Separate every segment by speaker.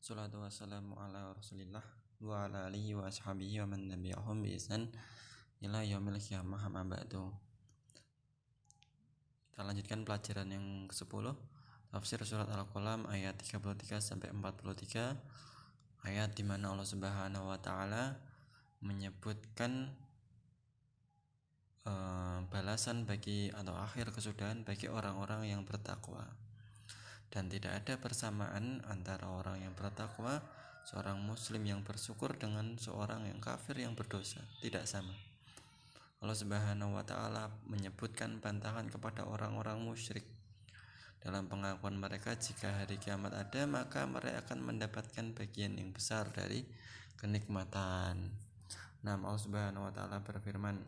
Speaker 1: Salatu wassalamu ala rasulillah wa ala alihi wa ashabihi wa man tabi'ahum bi ihsan ila yaumil qiyamah, amma ba'du. Kita lanjutkan pelajaran yang ke-10, tafsir surat Al-Qalam ayat 33 sampai 43, ayat di mana Allah Subhanahu wa taala menyebutkan balasan bagi atau akhir kesudahan bagi orang-orang yang bertakwa. Dan tidak ada persamaan antara orang yang bertakwa, seorang muslim yang bersyukur, dengan seorang yang kafir yang berdosa. Tidak sama. Allah Subhanahu wa taala menyebutkan bantahan kepada orang-orang musyrik dalam pengakuan mereka jika hari kiamat ada, maka mereka akan mendapatkan bagian yang besar dari kenikmatan. Nah, Allah Subhanahu wa taala berfirman,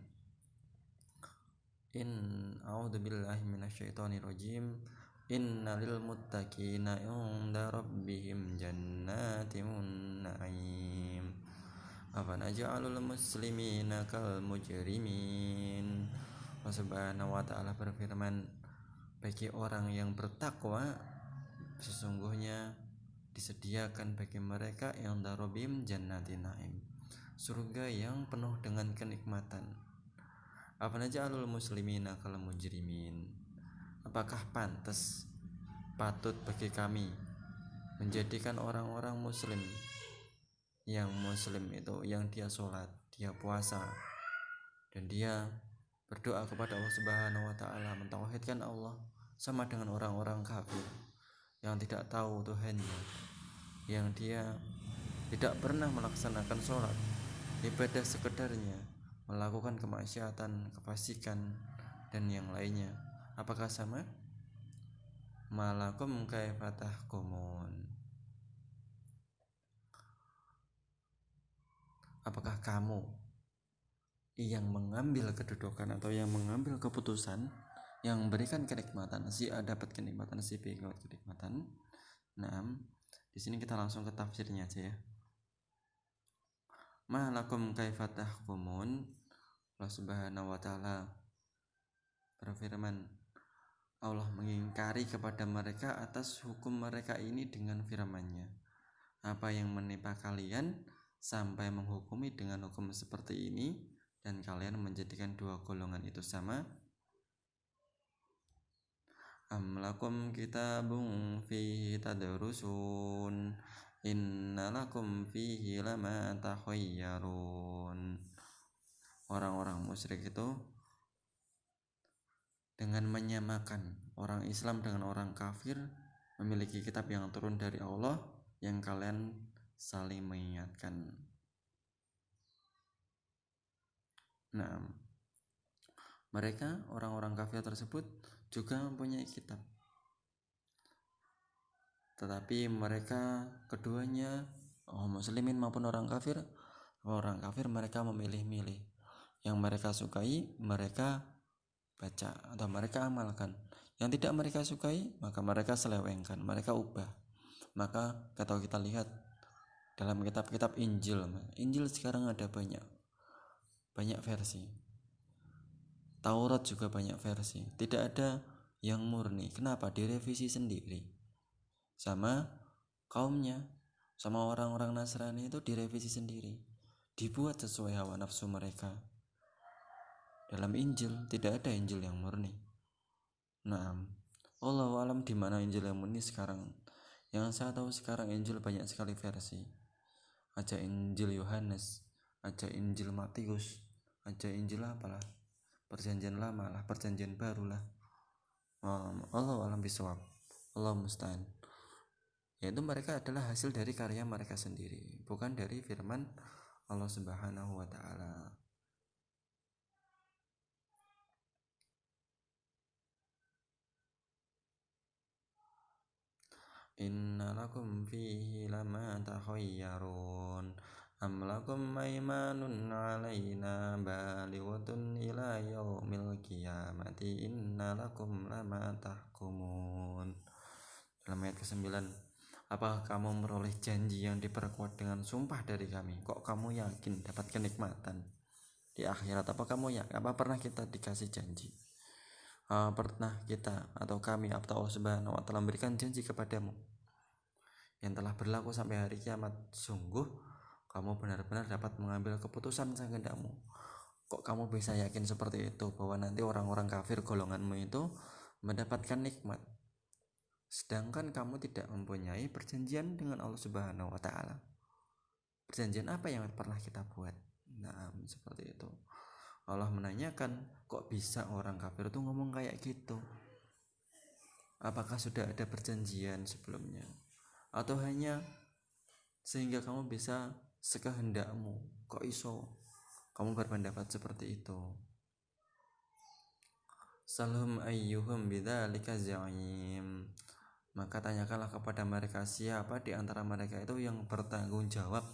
Speaker 1: a'udzubillahi minasyaitonirrajim. Innalil muttaqina 'inda rabbihim jannatin na'im. Afanaj'alul muslimina kal mujrimin. Allah Subhanahu wa taala berfirman, bagi orang yang bertakwa sesungguhnya disediakan bagi mereka 'inda rabbihim jannatin na'im, surga yang penuh dengan kenikmatan. Afanaj'alul muslimina kal mujrimin. Apakah pantas, patut bagi kami menjadikan orang-orang muslim, yang muslim itu yang dia sholat, dia puasa, dan dia berdoa kepada Allah Subhanahu wa taala, mentauhidkan Allah, sama dengan orang-orang kafir yang tidak tahu Tuhannya, yang dia tidak pernah melaksanakan sholat, ibadah sekedarnya, melakukan kemaksiatan, kefasikan, dan yang lainnya. Apakah sama? Malakum kaifa tahkumun. Apakah kamu yang mengambil kedudukan atau yang mengambil keputusan, yang memberikan kenikmatan, si A dapat kenikmatan, si B dapat kenikmatan? Nah, di sini kita langsung ke tafsirnya aja ya. Malakum kaifa tahkumun. Allah Subhanahu wa taala berfirman, Allah mengingkari kepada mereka atas hukum mereka ini dengan firman-Nya. Apa yang menimpa kalian sampai menghukumi dengan hukum seperti ini, dan kalian menjadikan dua golongan itu sama? Am lakum kitabun fihi tadrusun innalakum fihi lama takhayyarun. Orang-orang musyrik itu dengan menyamakan orang Islam dengan orang kafir, memiliki kitab yang turun dari Allah yang kalian saling mengingatkan. Nah, mereka orang-orang kafir tersebut juga mempunyai kitab, tetapi mereka keduanya, muslimin maupun orang kafir mereka memilih-milih. Yang mereka sukai mereka baca atau mereka amalkan, yang tidak mereka sukai maka mereka selewengkan, mereka ubah. Maka kalau kita lihat dalam kitab-kitab Injil sekarang ada banyak versi. Taurat juga banyak versi, tidak ada yang murni. Kenapa? Direvisi sendiri sama kaumnya, sama orang-orang Nasrani itu direvisi sendiri, dibuat sesuai hawa nafsu mereka. Dalam Injil tidak ada Injil yang murni. Nah, Allahu alam di mana Injil yang murni sekarang. Yang saya tahu sekarang Injil banyak sekali versi. Ada Injil Yohanes, ada Injil Matius, ada Injil apalah, perjanjian lama lah, perjanjian baru lah. Allahu alam bisawab, Allah musta'an. Yaitu mereka adalah hasil dari karya mereka sendiri, bukan dari firman Allah Subhanahu wa taala. Innalakum fihi lama takhayyarun am lakum aymanun alaina balighatun ila yaumil qiyamati innalakum lama tahkumun. Dalam ayat ke-9, apakah kamu meroleh janji yang diperkuat dengan sumpah dari kami? Kok kamu yakin dapat kenikmatan di akhirat? Apa kamu yakin? Apa pernah kita dikasih janji? Pernah kita atau kami atau Allah Subhanahu wa taala memberikan janji kepadamu yang telah berlaku sampai hari kiamat. Sungguh kamu benar-benar dapat mengambil keputusan sekehendakmu. Kok kamu bisa yakin seperti itu, bahwa nanti orang-orang kafir golonganmu itu mendapatkan nikmat, sedangkan kamu tidak mempunyai perjanjian dengan Allah Subhanahu wa Ta'ala? Perjanjian apa yang pernah kita buat? Nah, seperti itu. Allah menanyakan, kok bisa orang kafir itu ngomong kayak gitu? Apakah sudah ada perjanjian sebelumnya? Atau hanya sehingga kamu bisa sekehendakmu? Kok iso kamu berpendapat seperti itu? Salhum ayyuhum bidzalika za'im. Maka tanyakanlah kepada mereka, siapa di antara mereka itu yang bertanggung jawab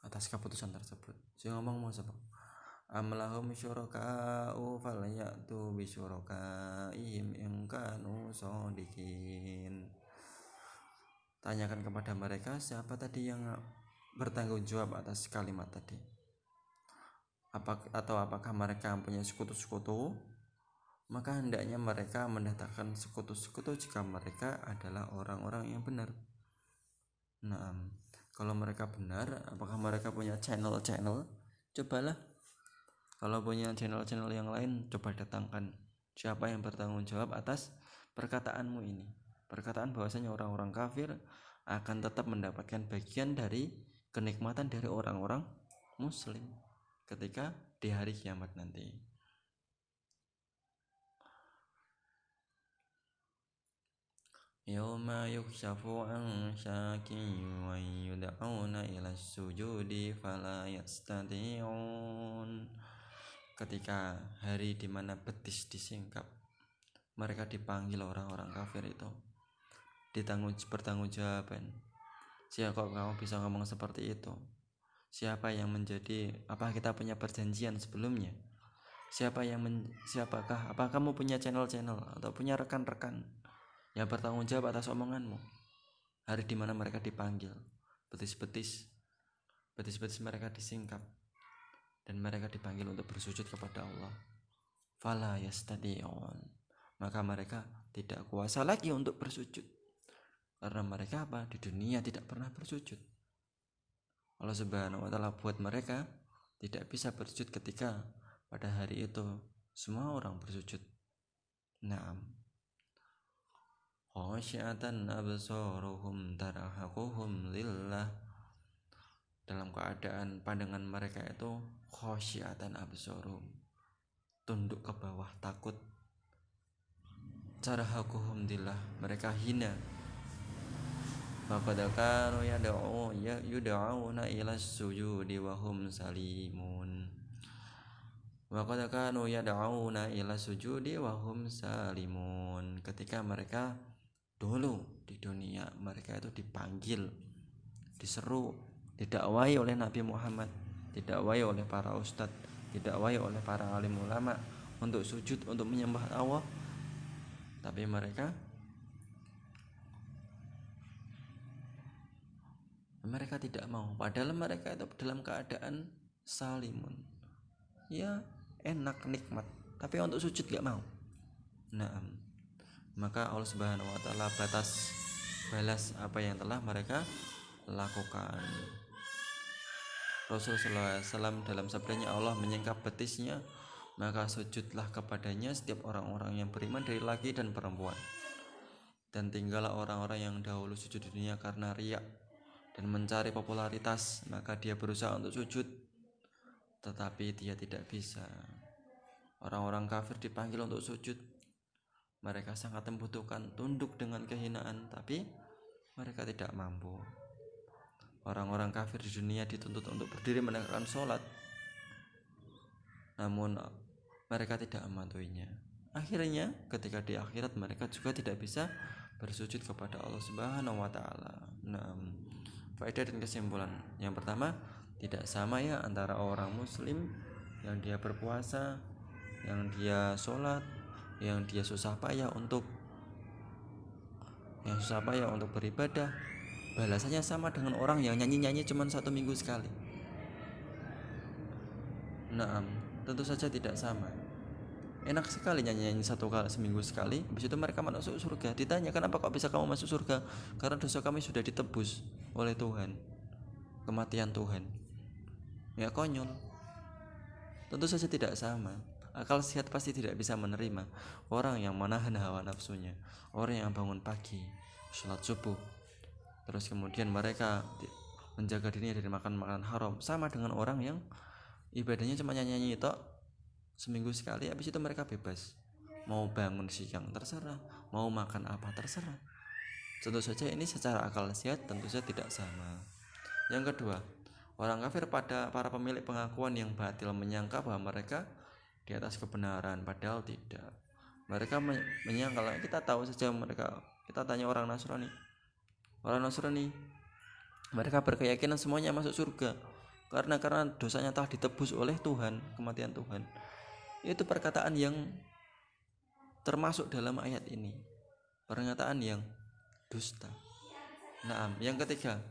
Speaker 1: atas keputusan tersebut. Saya ngomong mau siapa? Am lahum syuraka'u falyatu bi syurakaihim in kanu shodiqin. Tanyakan kepada mereka, siapa tadi yang bertanggung jawab atas kalimat tadi? Apakah mereka punya sekutu-sekutu? Maka hendaknya mereka mendatangkan sekutu-sekutu jika mereka adalah orang-orang yang benar. Nah, kalau mereka benar, apakah mereka punya channel-channel? Cobalah. Kalau punya channel-channel yang lain, coba datangkan siapa yang bertanggung jawab atas perkataanmu ini. Perkataan bahwasanya orang-orang kafir akan tetap mendapatkan bagian dari kenikmatan dari orang-orang muslim ketika di hari kiamat nanti. Yauma yukshafu an syakin wa yud'auna ila sujudi fala yastati'un. Ketika hari di mana betis disingkap, mereka dipanggil orang-orang kafir itu, bertanggung-jawaban. Siapa kamu bisa ngomong seperti itu? Siapa yang apa kita punya perjanjian sebelumnya? Siapakah? Apa kamu punya channel-channel atau punya rekan-rekan yang bertanggung jawab atas omonganmu? Hari di mana mereka dipanggil, betis-betis mereka disingkap dan mereka dipanggil untuk bersujud kepada Allah. Fala yastati'un. Maka mereka tidak kuasa lagi untuk bersujud, karena mereka di dunia tidak pernah bersujud. Allah Subhanahu wa Ta'ala buat mereka tidak bisa bersujud ketika pada hari itu semua orang bersujud. Naam. Khasyiatan absaruhum tarhaquhum lillah. Dalam keadaan pandangan mereka itu khasyiatan absaruhum, tunduk ke bawah, takut. Tarhaquhum lillah, mereka hina. Faqad kanu yud'auna ila sujudi wa hum salimun. Waqad kanu yad'auna ila sujudi wa hum salimun. Ketika mereka dulu di dunia, mereka itu dipanggil, diseru, didakwai oleh Nabi Muhammad, didakwai oleh para ustadz, didakwai oleh para alim ulama untuk sujud, untuk menyembah Allah. Tapi mereka tidak mau, padahal mereka itu dalam keadaan salimun, ya enak, nikmat, tapi untuk sujud gak mau. Nah, maka Allah Subhanahu wa Ta'ala balas apa yang telah mereka lakukan. Rasulullah SAW dalam sabdanya, Allah menyingkap betisnya, maka sujudlah kepadanya setiap orang-orang yang beriman dari laki dan perempuan. Dan tinggallah orang-orang yang dahulu sujud di dunia karena riya dan mencari popularitas, maka dia berusaha untuk sujud, tetapi dia tidak bisa. Orang-orang kafir dipanggil untuk sujud, mereka sangat membutuhkan, tunduk dengan kehinaan, tapi mereka tidak mampu. Orang-orang kafir di dunia dituntut untuk berdiri menegakkan sholat, namun mereka tidak mematuhinya. Akhirnya ketika di akhirat mereka juga tidak bisa bersujud kepada Allah Subhanahu wa Ta'ala. Faedah dan kesimpulan. Yang pertama, tidak sama ya antara orang muslim yang dia berpuasa, yang dia sholat, yang dia susah payah untuk beribadah, balasannya sama dengan orang yang nyanyi-nyanyi cuma 1 minggu sekali. Tentu saja tidak sama. enak sekali nyanyi satu kali seminggu sekali, habis itu mereka masuk surga. Ditanya, kenapa kok bisa kamu masuk surga? Karena dosa kami sudah ditebus oleh Tuhan, kematian Tuhan. Ya konyol. Tentu saja tidak sama. Akal sehat pasti tidak bisa menerima orang yang menahan hawa nafsunya, orang yang bangun pagi, sholat subuh, terus kemudian mereka menjaga dirinya dari makan makanan haram, sama dengan orang yang ibadahnya cuma nyanyi tok seminggu sekali, habis itu mereka bebas, mau bangun siang terserah, mau makan apa terserah. Tentu saja ini secara akal sehat tentu saja tidak sama. Yang kedua, orang kafir pada para pemilik pengakuan yang batil menyangka bahwa mereka di atas kebenaran, padahal tidak. Mereka menyangka, kita tahu saja mereka, kita tanya orang Nasrani, mereka berkeyakinan semuanya masuk surga karena dosanya telah ditebus oleh Tuhan, kematian Tuhan. Itu perkataan yang termasuk dalam ayat ini, pernyataan yang dusta. Nah, yang ketiga,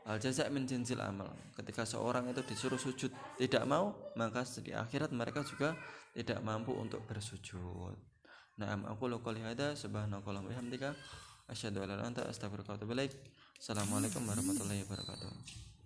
Speaker 1: al jaza' min jinsil amal. Ketika seorang itu disuruh sujud tidak mau, maka di akhirat mereka juga tidak mampu untuk bersujud. Na'am, aqulu qouli hadza subhanakallahumma wa bihamdika asyhadu an la ilaha illa anta astaghfiruka wa atubu ilaik. Assalamualaikum warahmatullahi wabarakatuh.